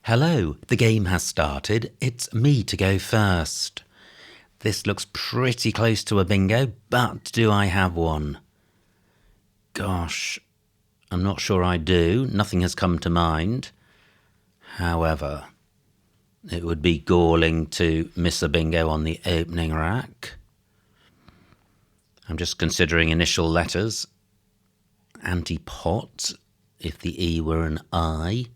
Hello, the game has started. It's me to go first. This looks pretty close to a bingo, but do I have one? Gosh, I'm not sure I do. Nothing has come to mind. However, it would be galling to miss a bingo on the opening rack. I'm just considering initial letters. Anti-pot, if the E were an I.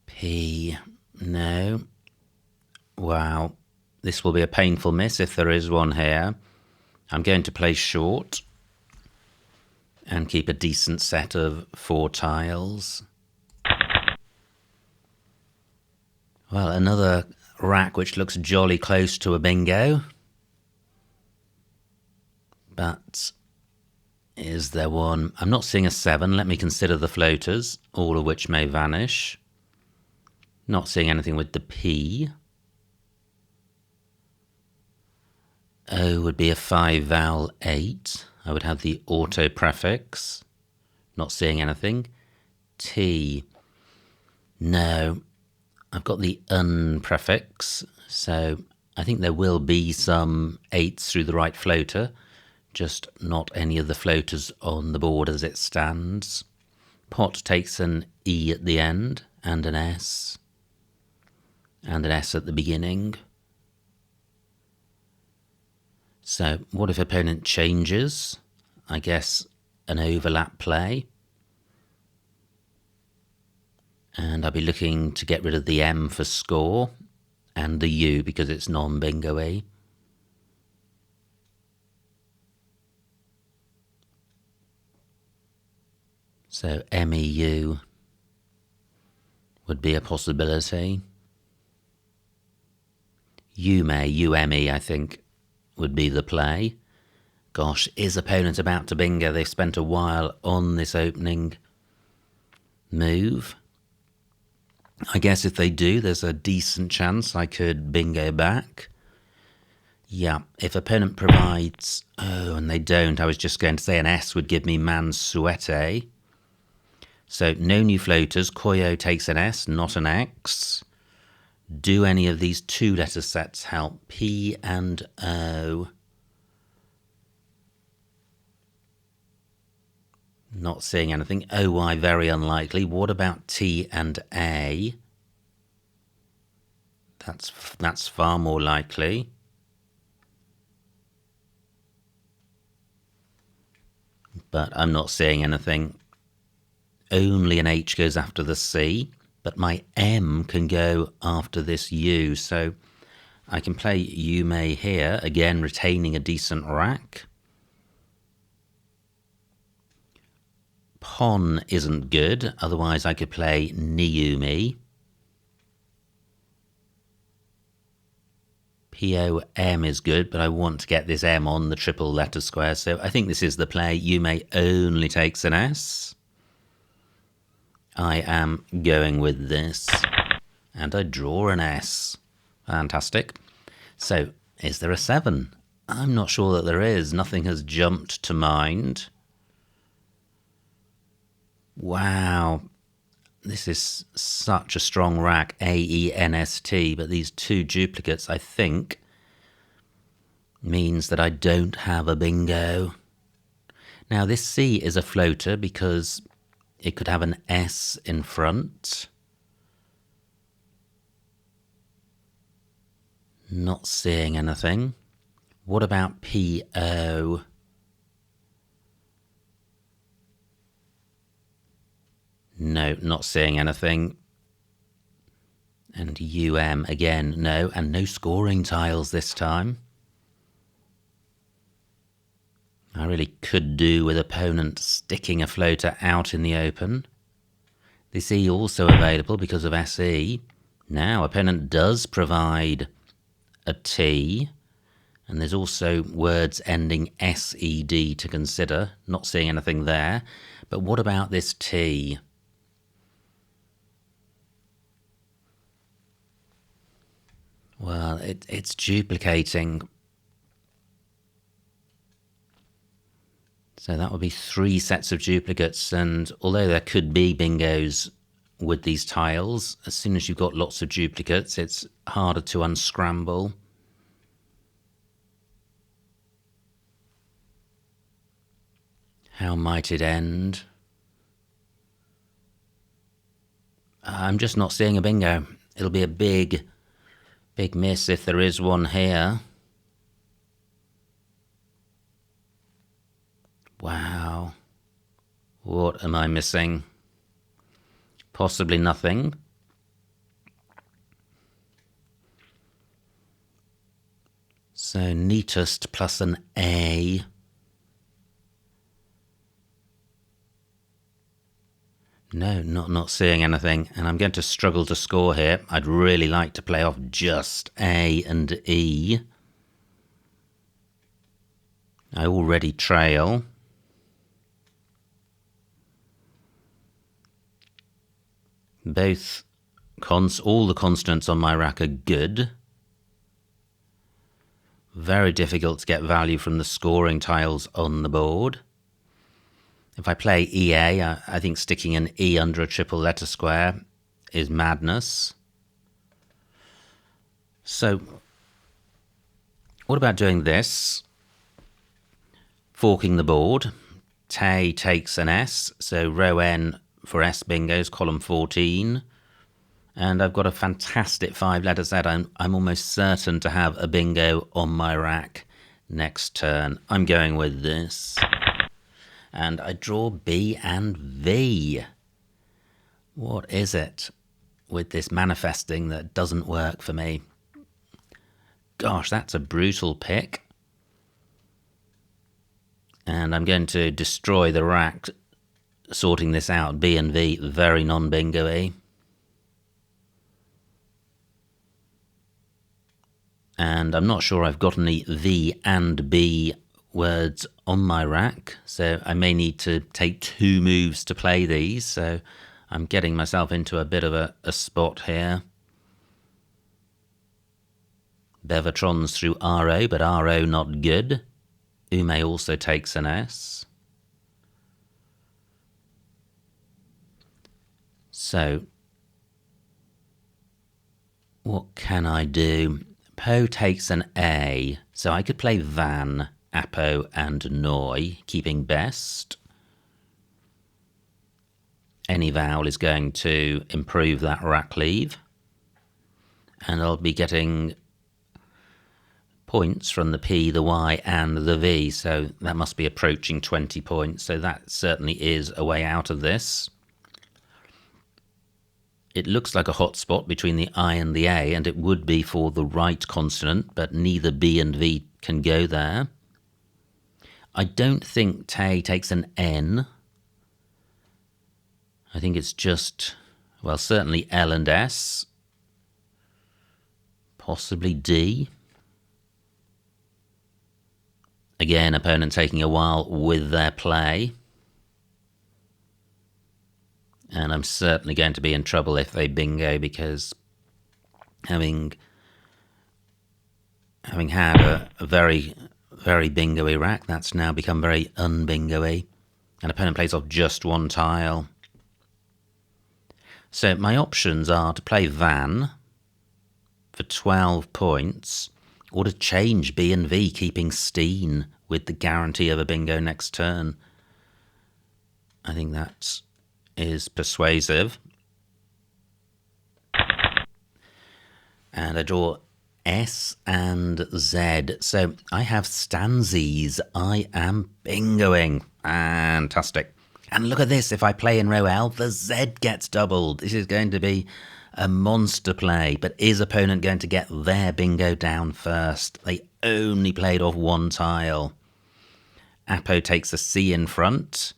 P, no. Wow, this will be a painful miss if there is one here. I'm going to play short and keep a decent set of 4 tiles. Well, another rack which looks jolly close to a bingo. But is there one? I'm not seeing a 7. Let me consider the floaters, all of which may vanish. Not seeing anything with the P. O would be a 5 vowel 8. I would have the auto prefix. Not seeing anything. T. No. I've got the un prefix, so I think there will be some 8s through the right floater, just not any of the floaters on the board as it stands. Pot takes an E at the end and an S. And an S at the beginning. So what if opponent changes? I guess an overlap play. And I'll be looking to get rid of the M for score and the U because it's non-bingo-y. So MEU would be a possibility. UME, I think, would be the play. Gosh, is opponent about to bingo? They've spent a while on this opening move. I guess if they do, there's a decent chance I could bingo back. Yeah, if opponent provides... Oh, and they don't. I was just going to say an S would give me Mansuete. So no new floaters. Koyo takes an S, not an X. Do any of these 2-letter sets help? P and O. Not seeing anything. OY, very unlikely. What about T and A? That's far more likely. But I'm not seeing anything. Only an H goes after the C. But my M can go after this U, so I can play Yume here, again retaining a decent rack. Pon isn't good, otherwise I could play Niumi. POM is good, but I want to get this M on the triple letter square, so I think this is the play. Yume only takes an S. I am going with this, and I draw an S. Fantastic. So, is there a 7? I'm not sure that there is. Nothing has jumped to mind. Wow. This is such a strong rack, AENST, but these 2 duplicates, I think, means that I don't have a bingo. Now, this C is a floater because it could have an S in front. Not seeing anything. What about PO? No, not seeing anything. And UM again, no. And no scoring tiles this time. I really could do with opponent sticking a floater out in the open. This E also available because of SE. Now opponent does provide a T, and there's also words ending SED to consider. Not seeing anything there. But what about this T? Well, it's duplicating. So that would be 3 sets of duplicates, and although there could be bingos with these tiles, as soon as you've got lots of duplicates, it's harder to unscramble. How might it end? I'm just not seeing a bingo. It'll be a big miss if there is one here. Wow. What am I missing? Possibly nothing. So neatest plus an A. No, not seeing anything, and I'm going to struggle to score here. I'd really like to play off just A and E. I already trail. All the constants on my rack are good. Very difficult to get value from the scoring tiles on the board. If I play EA, I think sticking an E under a triple letter square is madness. So, what about doing this? Forking the board. Tay takes an S, so row N for S bingos, column 14. And I've got a fantastic 5-letter set. I'm almost certain to have a bingo on my rack next turn. I'm going with this. And I draw B and V. What is it with this manifesting that doesn't work for me? Gosh, that's a brutal pick. And I'm going to destroy the rack sorting this out. B and V, very non-bingo-y. And I'm not sure I've got any V and B words on my rack, so I may need to take 2 moves to play these, so I'm getting myself into a bit of a spot here. Bevatron's through RO, but RO not good. Ume also takes an S. So, what can I do? Po takes an A, so I could play Van, Apo and Noi, keeping best. Any vowel is going to improve that rack leave. And I'll be getting points from the P, the Y and the V, so that must be approaching 20 points, so that certainly is a way out of this. It looks like a hot spot between the I and the A, and it would be for the right consonant, but neither B and V can go there. I don't think Tay takes an N. I think it's just, well, certainly L and S. Possibly D. Again, opponent taking a while with their play. And I'm certainly going to be in trouble if they bingo, because having had a very bingo-y rack, that's now become very un-bingo-y. And opponent plays off just 1 tile. So my options are to play Van for 12 points, or to change B and V, keeping Steen with the guarantee of a bingo next turn. I think that is persuasive. And I draw S and Z. So I have stanzies. I am bingoing. Fantastic. And look at this. If I play in row L, the Z gets doubled. This is going to be a monster play. But is opponent going to get their bingo down first? They only played off 1 tile. Apo takes a C in front.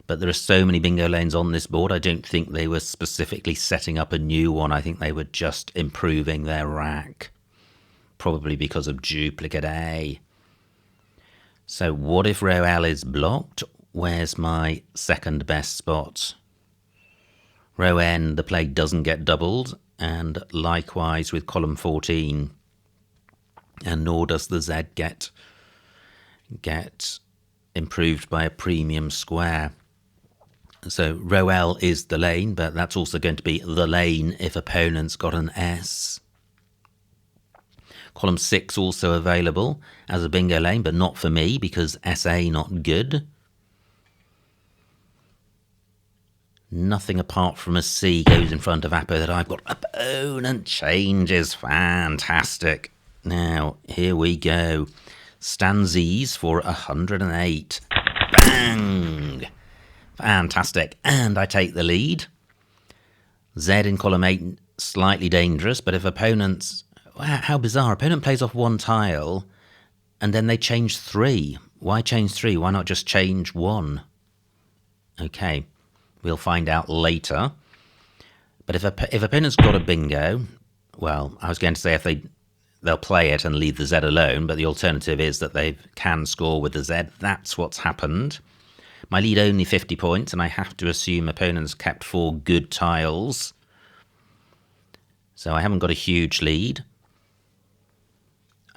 But there are so many bingo lanes on this board, I don't think they were specifically setting up a new one. I think they were just improving their rack. Probably because of duplicate A. So what if row L is blocked? Where's my second best spot? Row N, the play doesn't get doubled, and likewise with column 14. And nor does the Z get improved by a premium square. So row L is the lane, but that's also going to be the lane if opponents got an S. Column 6 also available as a bingo lane, but not for me because SA not good. Nothing apart from a C goes in front of Apo that I've got. Opponent changes. Fantastic. Now, here we go. Stanzies for 108. Bang! Fantastic. And I take the lead. Z in column 8, slightly dangerous, but if opponents... How bizarre. Opponent plays off one tile, and then they change 3. Why change 3? Why not just change 1? Okay, we'll find out later. But if opponents got a bingo, well, I was going to say if they'll play it and leave the Z alone, but the alternative is that they can score with the Z. That's what's happened. My lead only 50 points, and I have to assume opponents kept 4 good tiles. So I haven't got a huge lead.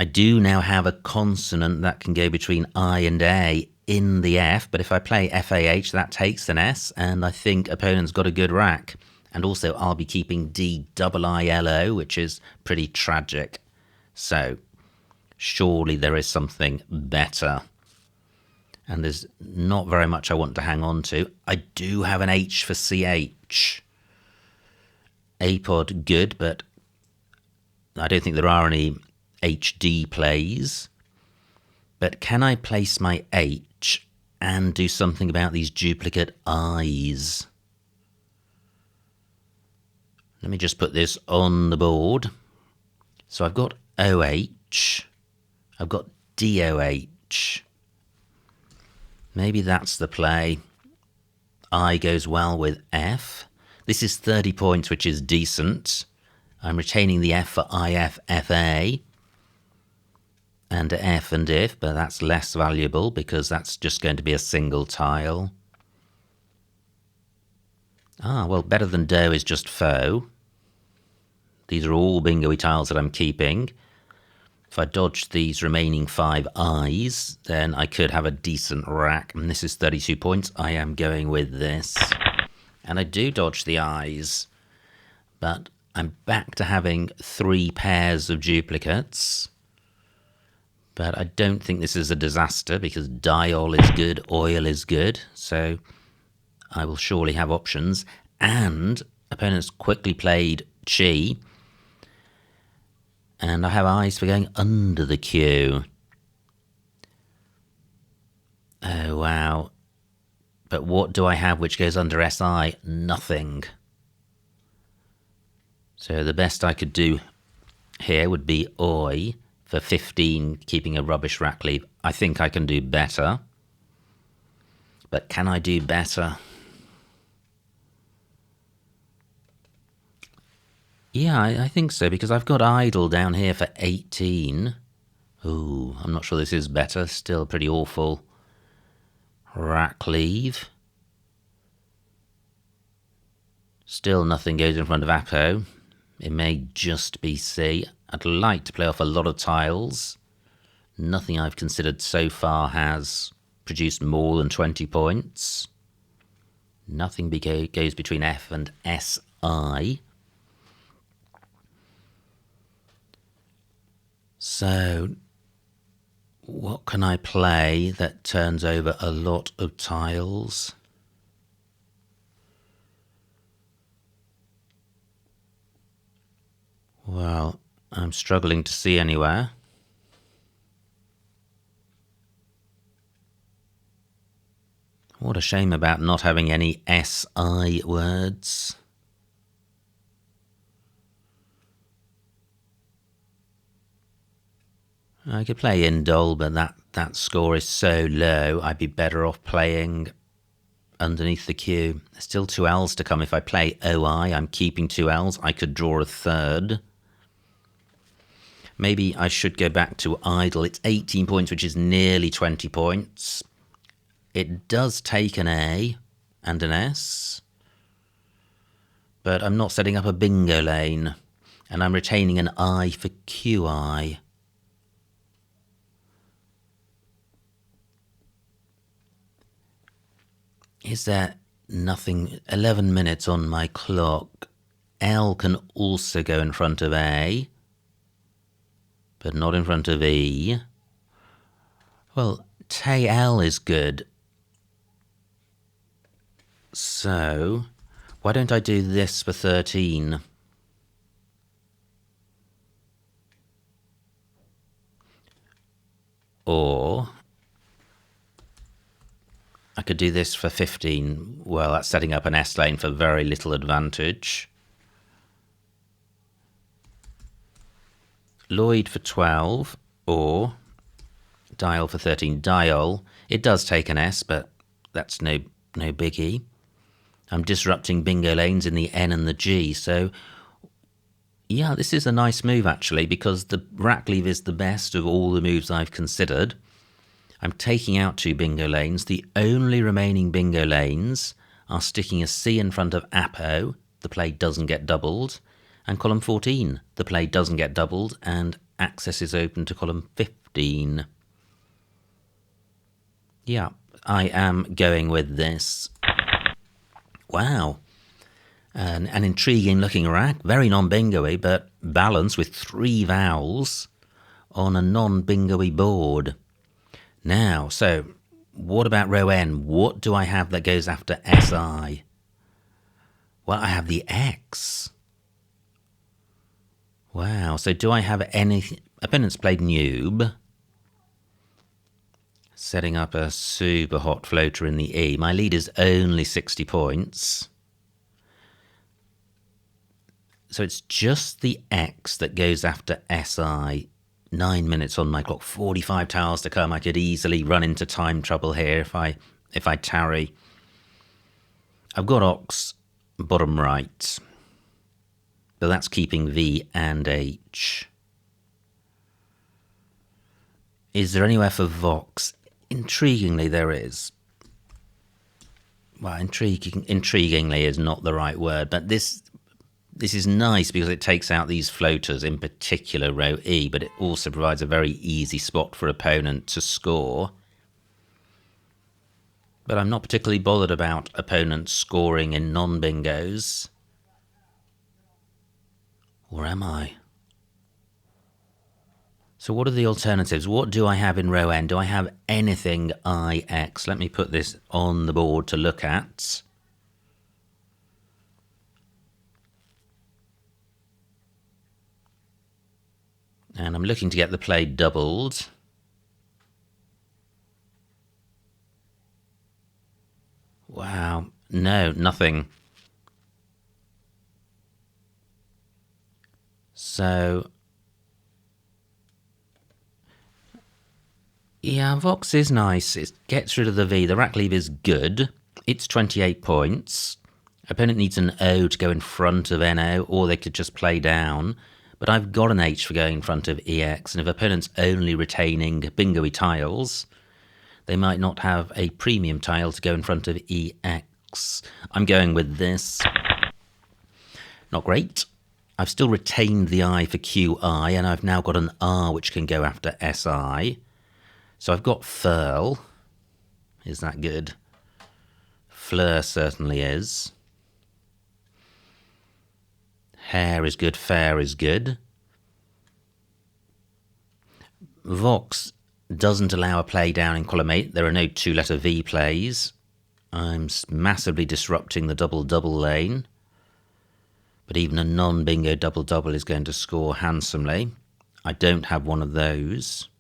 I do now have a consonant that can go between I and A in the F, but if I play FAH, that takes an S, and I think opponents got a good rack. And also, I'll be keeping DIILO, which is pretty tragic. So, surely there is something better. And there's not very much I want to hang on to. I do have an H for CH. APOD, good, but I don't think there are any HD plays. But can I place my H and do something about these duplicate I's? Let me just put this on the board. So I've got OH. I've got DOH. Maybe that's the play. I goes well with F. This is 30 points, which is decent. I'm retaining the F for IF, FA. And F and if, but that's less valuable because that's just going to be a single tile. Ah, well, better than Do is just Faux. These are all bingo-y tiles that I'm keeping. If I dodge these remaining 5 I's, then I could have a decent rack. And this is 32 points. I am going with this. And I do dodge the I's. But I'm back to having 3 pairs of duplicates. But I don't think this is a disaster because diol is good, oil is good. So I will surely have options. And opponents quickly played Chi. And I have eyes for going under the Q. Oh, wow. But what do I have which goes under SI? Nothing. So the best I could do here would be Oi for 15, keeping a rubbish rack leave. I think I can do better. But can I do better? Yeah, I think so, because I've got idle down here for 18. Ooh, I'm not sure this is better. Still pretty awful. Rack leave. Still nothing goes in front of Apo. It may just be C. I'd like to play off a lot of tiles. Nothing I've considered so far has produced more than 20 points. Nothing goes between F and SI. So, what can I play that turns over a lot of tiles? Well, I'm struggling to see anywhere. What a shame about not having any SI words. I could play Indol, but that score is so low, I'd be better off playing underneath the Q. There's still 2 L's to come. If I play OI, I'm keeping 2 L's. I could draw a third. Maybe I should go back to idle. It's 18 points, which is nearly 20 points. It does take an A and an S, but I'm not setting up a bingo lane, and I'm retaining an I for QI. Is there nothing? 11 minutes on my clock. L can also go in front of A, but not in front of E. Well, Tay L is good. So, why don't I do this for 13? Or I could do this for 15. Well, that's setting up an S lane for very little advantage. Lloyd for 12, or Dial for 13. Dial, it does take an S, but that's no biggie. I'm disrupting bingo lanes in the N and the G, so yeah, this is a nice move actually, because the rack leave is the best of all the moves I've considered. I'm taking out 2 bingo lanes. The only remaining bingo lanes are sticking a C in front of Apo, the play doesn't get doubled, and column 14, the play doesn't get doubled, and access is open to column 15. Yeah, I am going with this. Wow. An intriguing looking rack, very non-bingo-y, but balanced with 3 vowels on a non-bingo-y board. Now, so what about row N? What do I have that goes after SI? Well, I have the X. Wow, so do I have any... Opponents played noob. Setting up a super hot floater in the E. My lead is only 60 points. So it's just the X that goes after SI. 9 minutes on my clock, 45 tiles to come. I could easily run into time trouble here if I tarry. I've got Ox bottom right, but that's keeping V and H. Is there anywhere for Vox? Intriguingly, there is. Well, intriguingly is not the right word, but this is nice because it takes out these floaters, in particular row E, but it also provides a very easy spot for opponent to score. But I'm not particularly bothered about opponents scoring in non-bingos. Or am I? So what are the alternatives? What do I have in row N? Do I have anything IX? Let me put this on the board to look at. And I'm looking to get the play doubled. Wow. No, nothing. So... yeah, Vox is nice. It gets rid of the V. The rack leave is good. It's 28 points. Opponent needs an O to go in front of NO, or they could just play down. But I've got an H for going in front of EX, and if opponent's only retaining bingo-y tiles, they might not have a premium tile to go in front of EX. I'm going with this. Not great. I've still retained the I for QI, and I've now got an R which can go after SI. So I've got Furl. Is that good? Fleur certainly is. Hair is good, fair is good. Vox doesn't allow a play down in column 8. There are no 2-letter V plays. I'm massively disrupting the double-double lane. But even a non-bingo double-double is going to score handsomely. I don't have one of those.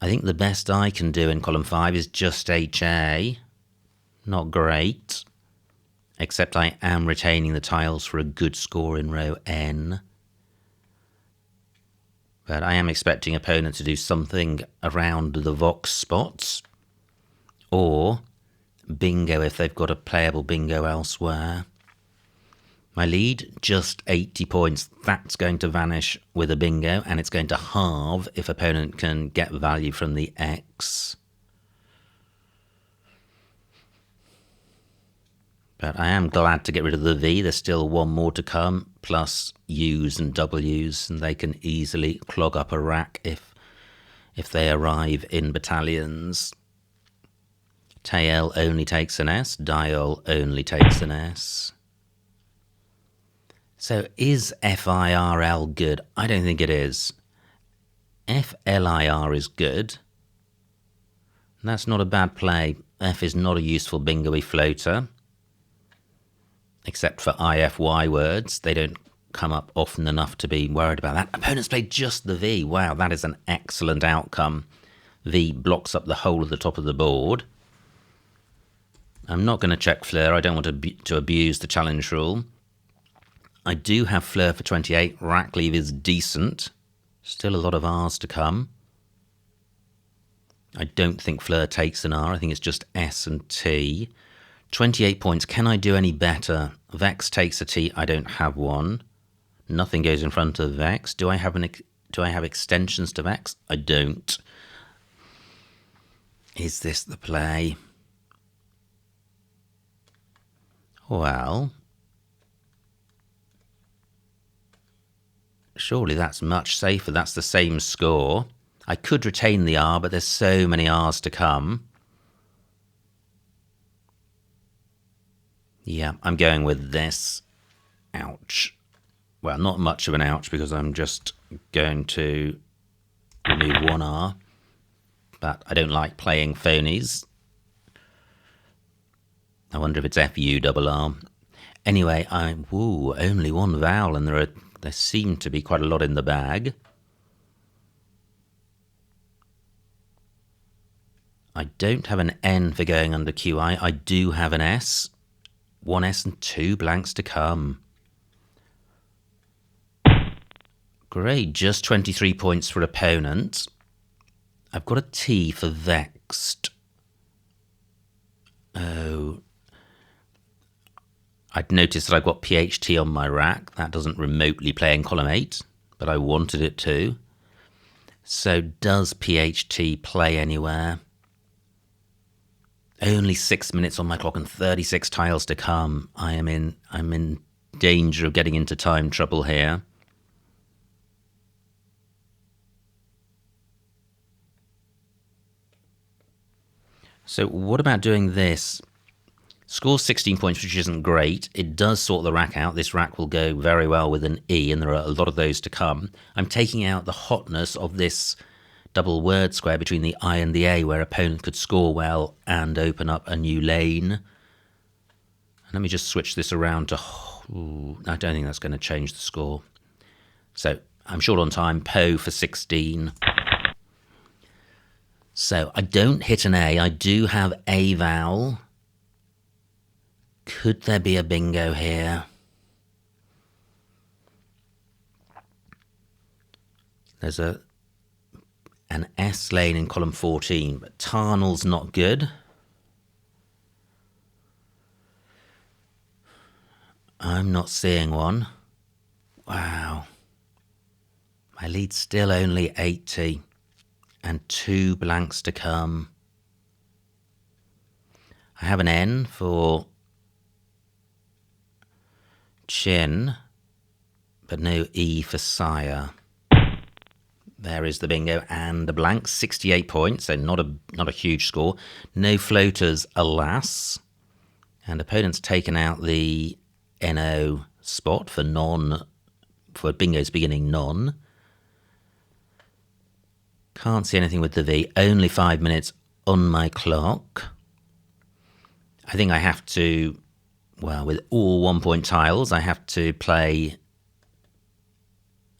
I think the best I can do in column 5 is just HA. Not great. Except I am retaining the tiles for a good score in row N. But I am expecting opponent to do something around the Vox spots. Or bingo if they've got a playable bingo elsewhere. My lead, just 80 points. That's going to vanish with a bingo, and it's going to halve if opponent can get value from the X. But I am glad to get rid of the V. There's still one more to come, plus U's and W's, and they can easily clog up a rack if if they arrive in battalions. Tail only takes an S, dial only takes an S. So is FIRL good? I don't think it is. FLIR is good. That's not a bad play. F is not a useful bingo-y floater. Except for IFY words. They don't come up often enough to be worried about that. Opponents played just the V. Wow, that is an excellent outcome. V blocks up the whole of the top of the board. I'm not going to check Fleur. I don't want to abuse the challenge rule. I do have Fleur for 28. Rack leave is decent. Still a lot of R's to come. I don't think Fleur takes an R. I think it's just S and T. 28 points. Can I do any better? Vex takes a T. I don't have one. Nothing goes in front of Vex. Do I have extensions to Vex? I don't. Is this the play? Well, surely that's much safer. That's the same score. I could retain the R, but there's so many R's to come. Yeah, I'm going with this. Ouch. Well, not much of an ouch because I'm just going to remove one R. But I don't like playing phonies. I wonder if it's FURR. Anyway, only one vowel, and there seem to be quite a lot in the bag. I don't have an N for going under QI. I do have an S. One S and two blanks to come. Great, just 23 points for opponent. I've got a T for vexed. Oh. I'd noticed that I've got PHT on my rack. That doesn't remotely play in column 8, but I wanted it to. So does PHT play anywhere? Only 6 minutes on my clock and 36 tiles to come. I'm in danger of getting into time trouble here. So what about doing this? Scores 16 points, which isn't great. It does sort the rack out. This rack will go very well with an E, and there are a lot of those to come. I'm taking out the hotness of this double word square between the I and the A, where opponent could score well and open up a new lane. Let me just switch this around to... I don't think that's going to change the score. So I'm short on time. Po for 16. So I don't hit an A. I do have a vowel. Could there be a bingo here? There's an S lane in column 14, but Tarnal's not good. I'm not seeing one. Wow. My lead's still only 80. And 2 blanks to come. I have an N for chin, but no E for sire. There is the bingo and a blank. 68 points, so not a huge score. No floaters, alas. And opponent's taken out the NO spot for bingos beginning non. Can't see anything with the V. Only 5 minutes on my clock. I think I have to, well, with all 1 point tiles, I have to play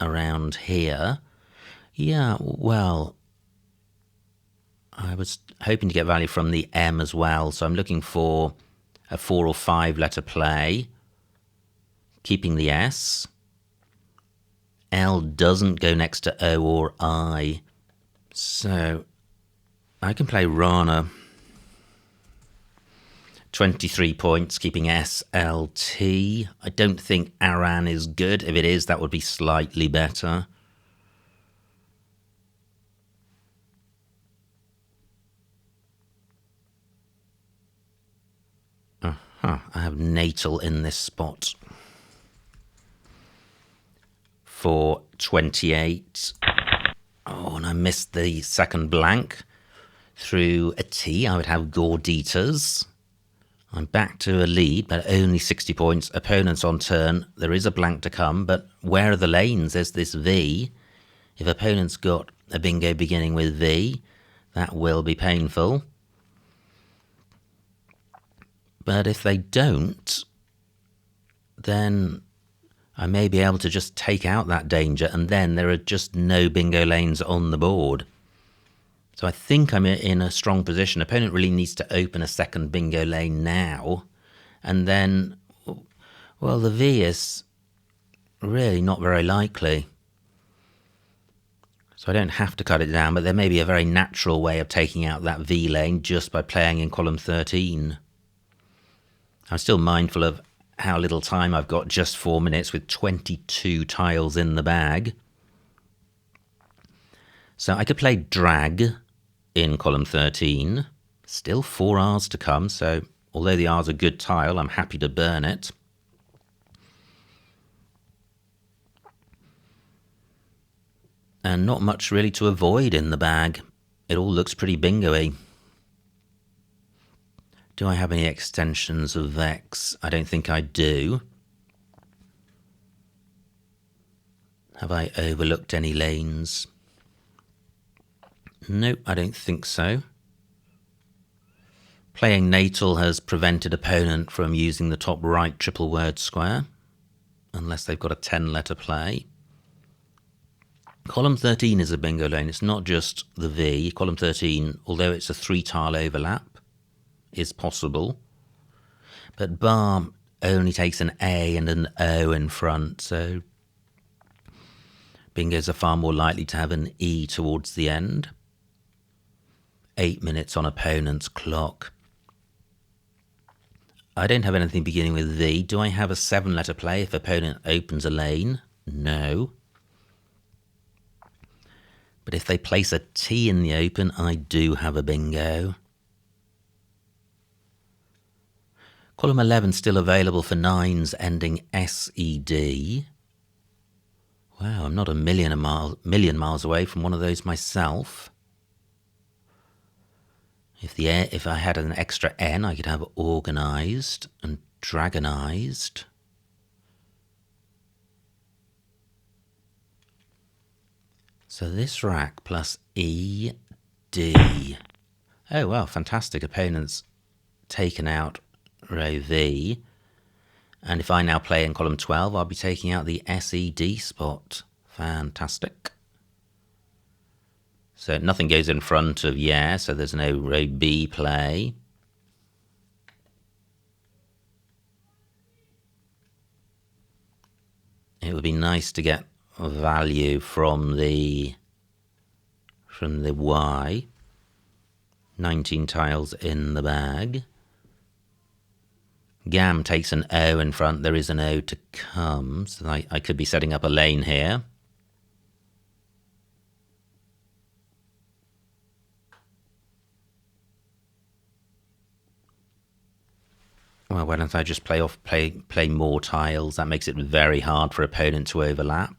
around here. Yeah, well, I was hoping to get value from the M as well, so I'm looking for a 4 or 5 letter play, keeping the S. L doesn't go next to O or I. So, I can play Rana. 23 points, keeping S, L, T. I don't think Aran is good. If it is, that would be slightly better. I have natal in this spot. For 28. Oh, and I missed the second blank. Through a T, I would have Gorditas. I'm back to a lead, but only 60 points. Opponents on turn. There is a blank to come, but where are the lanes? There's this V. If opponents got a bingo beginning with V, that will be painful. But if they don't, then I may be able to just take out that danger, and then there are just no bingo lanes on the board. So I think I'm in a strong position. Opponent really needs to open a second bingo lane now. And then, well, the V is really not very likely. So I don't have to cut it down, but there may be a very natural way of taking out that V lane just by playing in column 13. I'm still mindful of how little time I've got, just 4 minutes with 22 tiles in the bag. So I could play drag in column 13. Still 4 R's to come, so although the R's a good tile, I'm happy to burn it. And not much really to avoid in the bag. It all looks pretty bingo-y. Do I have any extensions of Vex? I don't think I do. Have I overlooked any lanes? Nope, I don't think so. Playing Natal has prevented opponent from using the top right triple word square, unless they've got a 10-letter play. Column 13 is a bingo lane. It's not just the V. Column 13, although it's a 3-tile overlap, is possible. But bar only takes an A and an O in front, so bingos are far more likely to have an E towards the end. 8 minutes on opponent's clock. I don't have anything beginning with V. Do I have a 7-letter play if opponent opens a lane? No. But if they place a T in the open, I do have a bingo. Column 11 still available for 9s ending SED. Wow, I'm not a million miles away from one of those myself. If I had an extra N, I could have organised and dragonised. So this rack plus E, D. Oh, well, fantastic. Opponent's taken out row V. And if I now play in column 12, I'll be taking out the SED spot. Fantastic. So nothing goes in front of so there's no row B play. It would be nice to get value from the Y. 19 tiles in the bag. Gam takes an O in front. There is an O to come, so I could be setting up a lane here. Well, why don't I just play more tiles? That makes it very hard for opponent to overlap.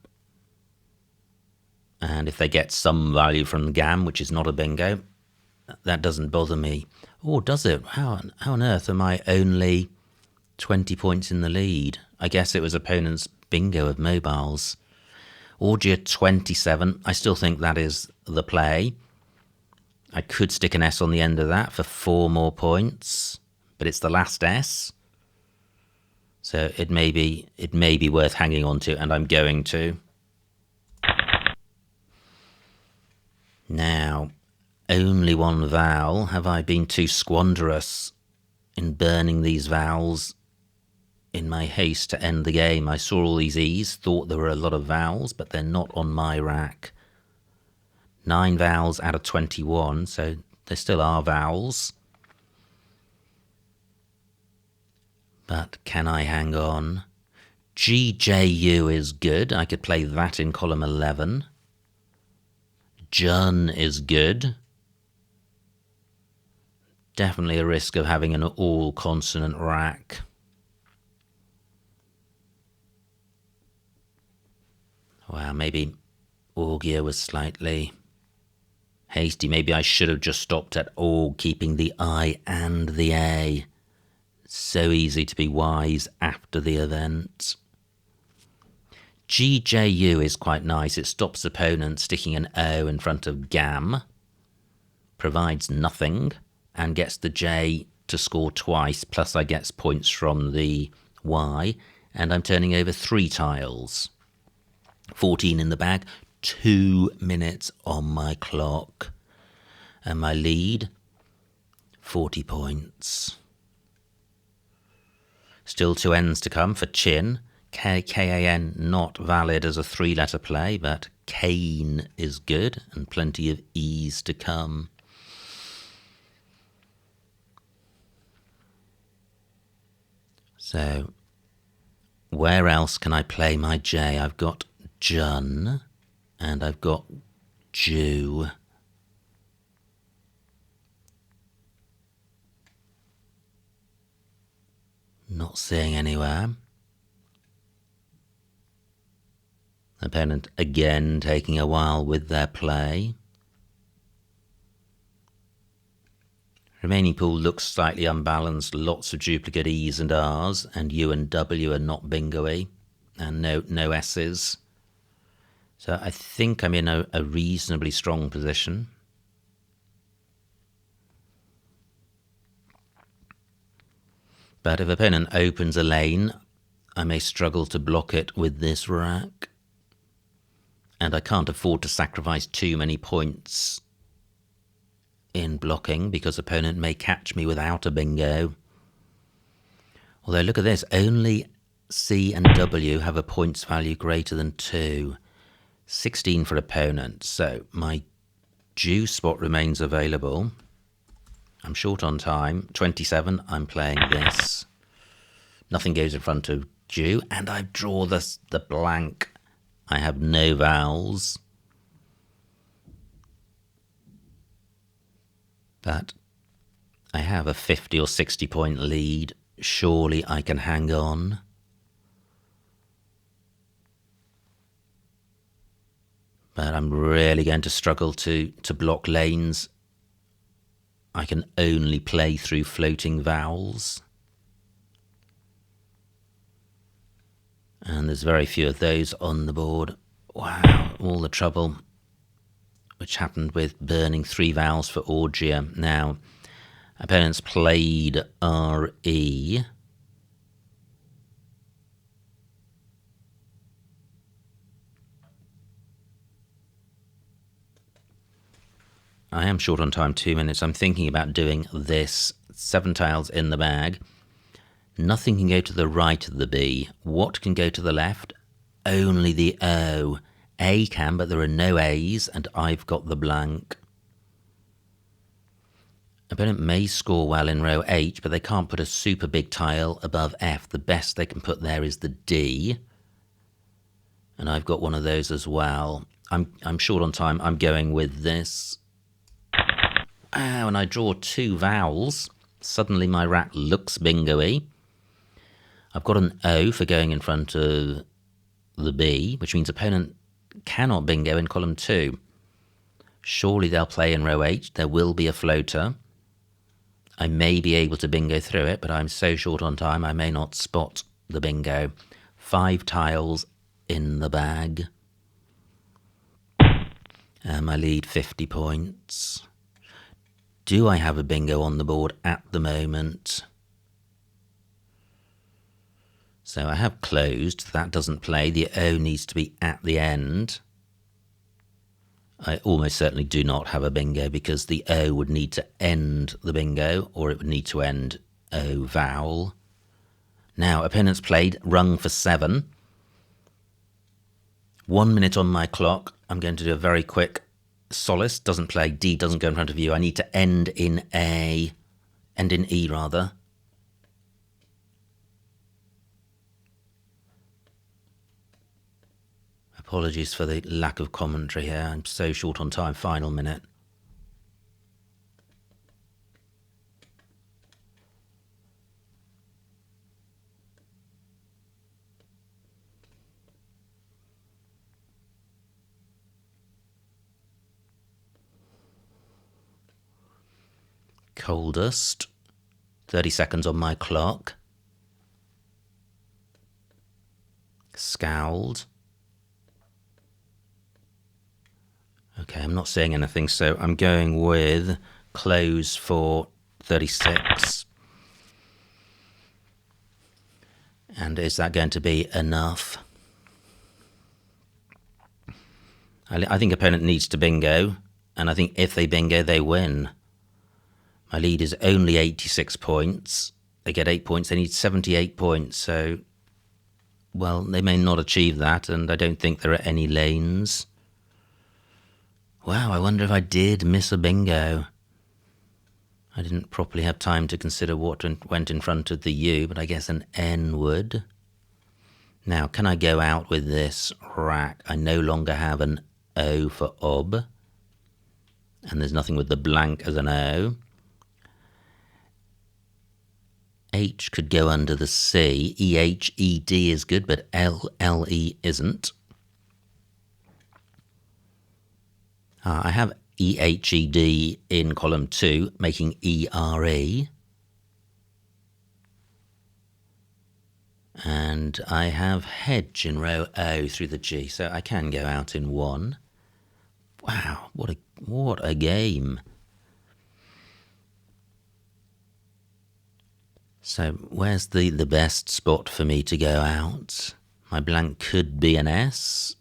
And if they get some value from the Gam, which is not a bingo, that doesn't bother me. Oh, does it? How on earth am I only 20 points in the lead? I guess it was opponent's bingo of mobiles. Orgia 27. I still think that is the play. I could stick an S on the end of that for 4 more points, but it's the last S. So it may be worth hanging on to, and I'm going to. Now, only 1 vowel. Have I been too squanderous in burning these vowels in my haste to end the game? I saw all these E's, thought there were a lot of vowels, but they're not on my rack. 9 vowels out of 21, so there still are vowels. But can I hang on? GJU is good. I could play that in column 11. Jun is good. Definitely a risk of having an all-consonant rack. Wow, maybe Augia was slightly Hasty, maybe I should have just stopped at all, keeping the I and the A. So easy to be wise after the event. GJU is quite nice. It stops opponents sticking an O in front of Gam, provides nothing, and gets the J to score twice, plus I get points from the Y, and I'm turning over 3 tiles. 14 in the bag, 2 minutes on my clock, and my lead, 40 points. Still 2 N's to come for Chin. K-A-N not valid as a 3-letter play, but Kane is good, and plenty of E's to come. So, where else can I play my J? I've got Jun, and I've got Jew. Not seeing anywhere. Opponent again taking a while with their play. Remaining pool looks slightly unbalanced, lots of duplicate E's and R's, and U and W are not bingo-y, and no S's. So I think I'm in a reasonably strong position. But if opponent opens a lane, I may struggle to block it with this rack. And I can't afford to sacrifice too many points in blocking, because opponent may catch me without a bingo. Although look at this, only C and W have a points value greater than 2. 16 for opponent, so my Jew spot remains available. I'm short on time. 27, I'm playing this. Nothing goes in front of Jew, and I draw the blank. I have no vowels. But I have a 50 or 60 point lead. Surely I can hang on. But I'm really going to struggle to block lanes. I can only play through floating vowels. And there's very few of those on the board. Wow, all the trouble which happened with burning 3 vowels for Orgia. Now, opponents played R-E. I am short on time, 2 minutes. I'm thinking about doing this. 7 tiles in the bag. Nothing can go to the right of the B. What can go to the left? Only the O. A can, but there are no A's, and I've got the blank. Opponent may score well in row H, but they can't put a super big tile above F. The best they can put there is the D. And I've got one of those as well. I'm short on time. I'm going with this. Oh, and I draw 2 vowels. Suddenly my rack looks bingo-y. I've got an O for going in front of the B, which means opponent cannot bingo in column 2. Surely they'll play in row H. There will be a floater. I may be able to bingo through it, but I'm so short on time I may not spot the bingo. 5 tiles in the bag. And my lead 50 points. Do I have a bingo on the board at the moment? So I have closed. That doesn't play. The O needs to be at the end. I almost certainly do not have a bingo, because the O would need to end the bingo, or it would need to end O vowel. Now, opponents played rung for 7. 1 minute on my clock. I'm going to do a very quick solace. Doesn't play. D doesn't go in front of you. I need to end in A. End in E, rather. Apologies for the lack of commentary here. I'm so short on time. Final minute. Coldest. 30 seconds on my clock. Scowled. Okay, I'm not seeing anything, so I'm going with close for 36. And is that going to be enough? I think opponent needs to bingo, and I think if they bingo, they win. My lead is only 86 points. They get 8 points, they need 78 points, so, well, they may not achieve that, and I don't think there are any lanes. Wow, I wonder if I did miss a bingo. I didn't properly have time to consider what went in front of the U, but I guess an N would. Now, can I go out with this rack? I no longer have an O for ob, and there's nothing with the blank as an O. H could go under the C. EH, ED is good, but LLE isn't. I have EHED in column 2, making ERE. And I have hedge in row O through the G, so I can go out in 1. Wow, what a game. So where's the best spot for me to go out? My blank could be an S,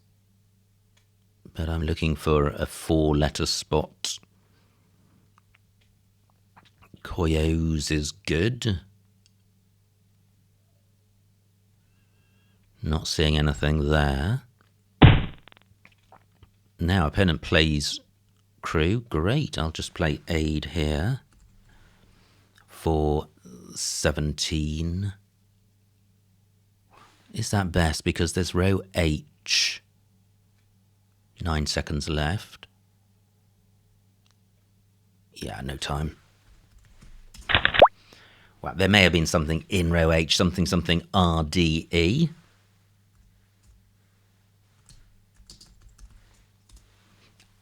but I'm looking for a 4-letter spot. Koyos is good. Not seeing anything there. Now opponent plays crew. Great, I'll just play aid here for 17. Is that best? Because there's row H. 9 seconds left. Yeah, no time. Well, there may have been something in row H, something RDE.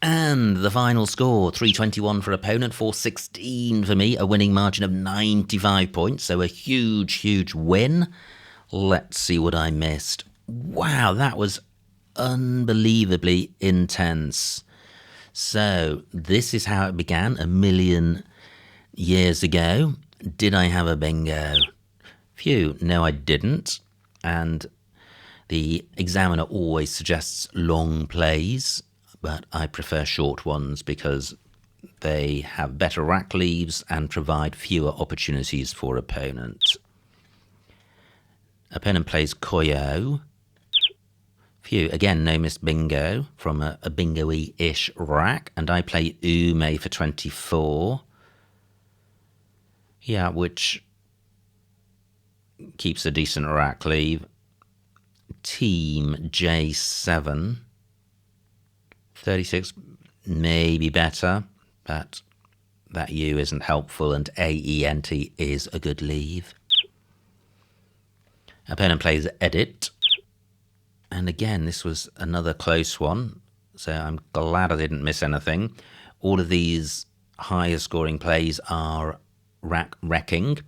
And the final score, 321 for opponent, 416 for me, a winning margin of 95 points, so a huge, huge win. Let's see what I missed. Wow, that was unbelievably intense. So this is how it began a million years ago. Did I have a bingo? Phew, no I didn't. And the examiner always suggests long plays, but I prefer short ones because they have better rack leaves and provide fewer opportunities for opponents. Opponent plays Koyo. Phew, again, no missed bingo from a bingo-y-ish rack, and I play Ume for 24. Yeah, which keeps a decent rack leave. Team J7. 36 may be better, but that U isn't helpful, and AENT is a good leave. Opponent plays Edit. And again, this was another close one, so I'm glad I didn't miss anything. All of these higher scoring plays are wrecking,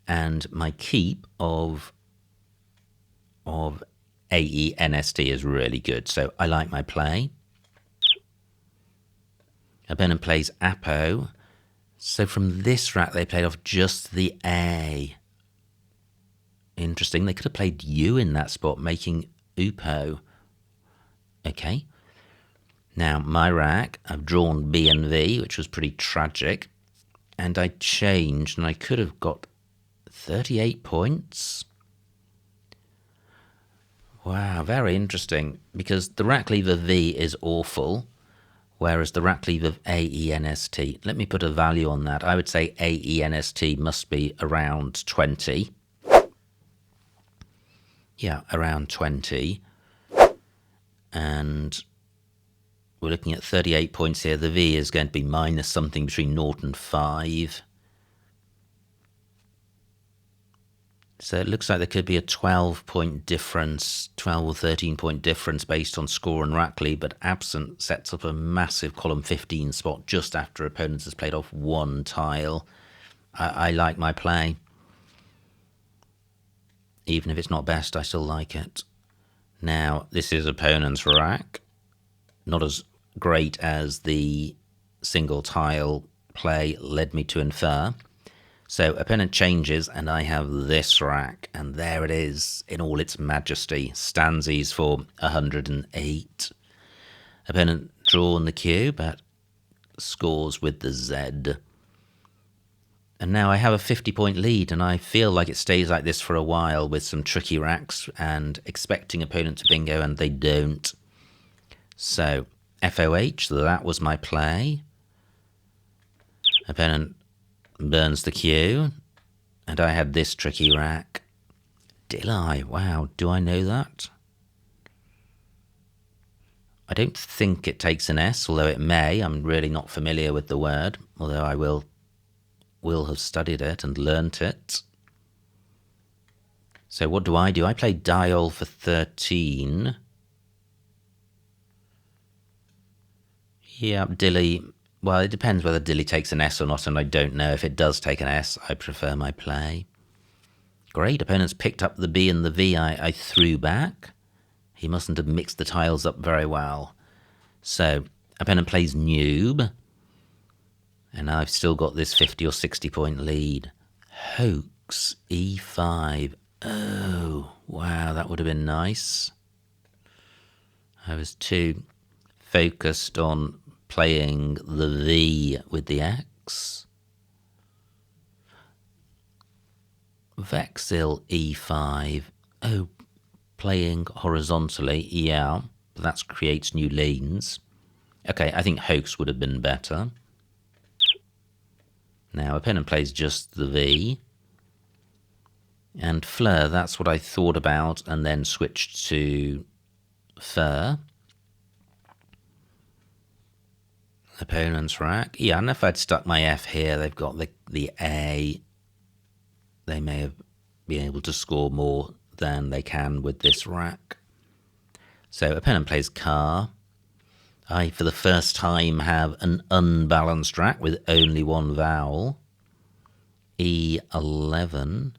and my keep of AENST is really good, so I like my play. Opponent plays Apo, so from this rack they played off just the A. Interesting, they could have played U in that spot, making Upo. Okay. Now, my rack, I've drawn B and V, which was pretty tragic. And I changed, and I could have got 38 points. Wow, very interesting. Because the rack leave of V is awful, whereas the rack leave of AENST, let me put a value on that. I would say AENST must be around 20. Yeah, around 20. And we're looking at 38 points here. The V is going to be minus something between 0 and 5. So it looks like there could be a 12-point difference, 12 or 13-point difference based on score and rack lead, but absent sets up a massive column 15 spot just after opponents has played off one tile. I like my play. Even if it's not best, I still like it. Now, this is opponent's rack. Not as great as the single tile play led me to infer. So opponent changes, and I have this rack, and there it is in all its majesty. Stansies for 108. Opponent drawn the Q, but scores with the Z. And now I have a 50-point lead, and I feel like it stays like this for a while with some tricky racks and expecting opponent to bingo, and they don't. So FOH, that was my play. Opponent burns the Q, and I had this tricky rack. Did I? Wow, do I know that? I don't think it takes an S, although it may. I'm really not familiar with the word, although I will have studied it and learnt it. So what do? I play dial for 13. Yeah, dilly. Well, it depends whether dilly takes an S or not, and I don't know. If it does take an S, I prefer my play. Great, opponents picked up the B and the V I threw back. He mustn't have mixed the tiles up very well. So, opponent plays noob. And I've still got this 50 or 60 point lead. Hoax, E5. Oh, wow, that would have been nice. I was too focused on playing the V with the X. Vexil, E5. Oh, playing horizontally, yeah, but that creates new lanes. Okay, I think hoax would have been better. Now, opponent plays just the V. And fleur, that's what I thought about, and then switched to fur. Opponent's rack. Yeah, and if I'd stuck my F here, they've got the A. They may have been able to score more than they can with this rack. So opponent plays car. I, for the first time, have an unbalanced rack with only one vowel. E11.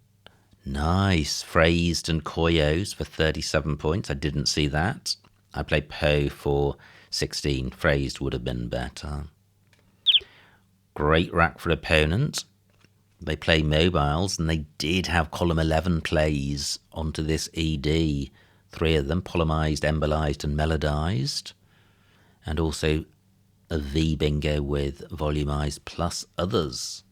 Nice. Phrased and koyos for 37 points. I didn't see that. I played po for 16. Phrased would have been better. Great rack for opponent. They play mobiles, and they did have column 11 plays onto this ED. 3 of them, polymised, embolized and melodized. And also a V bingo with volumized plus others.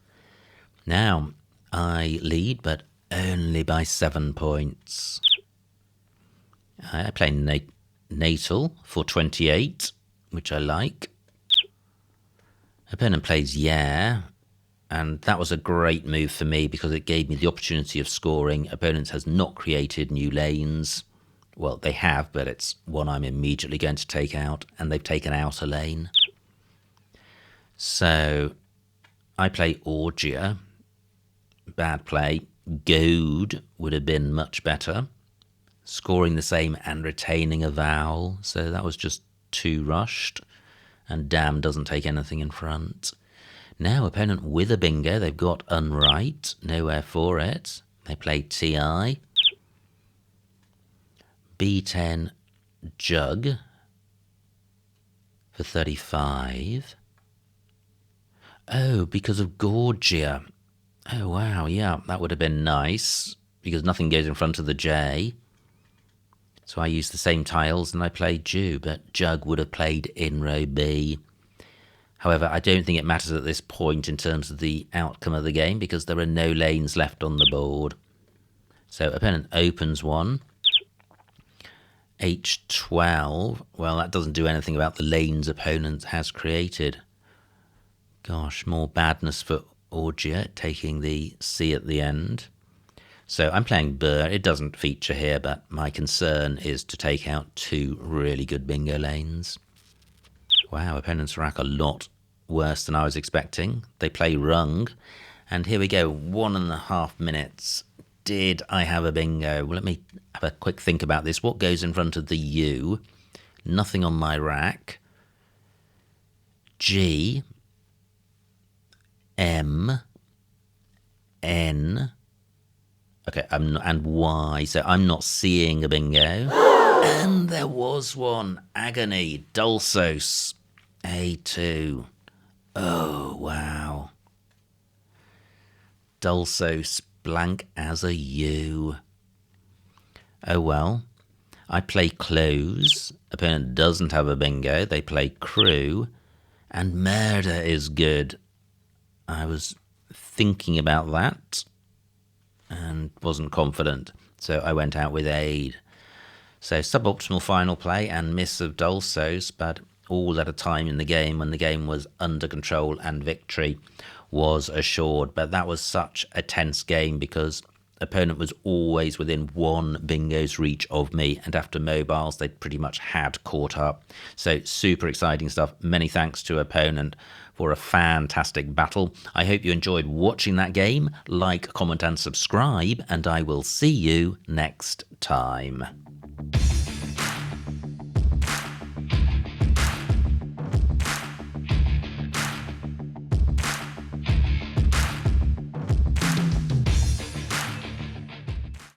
Now, I lead, but only by 7 points. I play natal for 28, which I like. Opponent plays yeah, and that was a great move for me because it gave me the opportunity of scoring. Opponent has not created new lanes. Well, they have, but it's one I'm immediately going to take out, and they've taken out a lane. So I play Orgia. Bad play. Goad would have been much better. Scoring the same and retaining a vowel, so that was just too rushed. And damn doesn't take anything in front. Now opponent with a bingo. They've got unright. Nowhere for it. They play TI. B10 jug for 35. Oh, because of Gorgia. Oh, wow, yeah, that would have been nice, because nothing goes in front of the J. So I used the same tiles and I played Jew, but Jug would have played in row B. However, I don't think it matters at this point in terms of the outcome of the game, because there are no lanes left on the board. So opponent opens one. H12, well, that doesn't do anything about the lanes opponent has created. Gosh, more badness for Orgia, taking the C at the end. So I'm playing Burr. It doesn't feature here, but my concern is to take out 2 really good bingo lanes. Wow, opponents rack a lot worse than I was expecting. They play Rung, and here we go, 1.5 minutes. Did I have a bingo? Well, let me have a quick think about this. What goes in front of the U? Nothing on my rack. G, M, N. Okay, and Y, so I'm not seeing a bingo. And there was one. Agony. Dulcos. A2. Oh, wow. Dulcos blank as a U. Oh, well. I play close. Opponent doesn't have a bingo. They play crew. And murder is good. I was thinking about that and wasn't confident, so I went out with aid. So suboptimal final play and miss of Dulcos, but all at a time in the game when the game was under control and victory was assured. But that was such a tense game because opponent was always within one bingo's reach of me, and after mobiles they pretty much had caught up. So super exciting stuff. Many thanks to opponent for a fantastic battle. I hope you enjoyed watching that game. Like, comment and subscribe, and I will see you next time.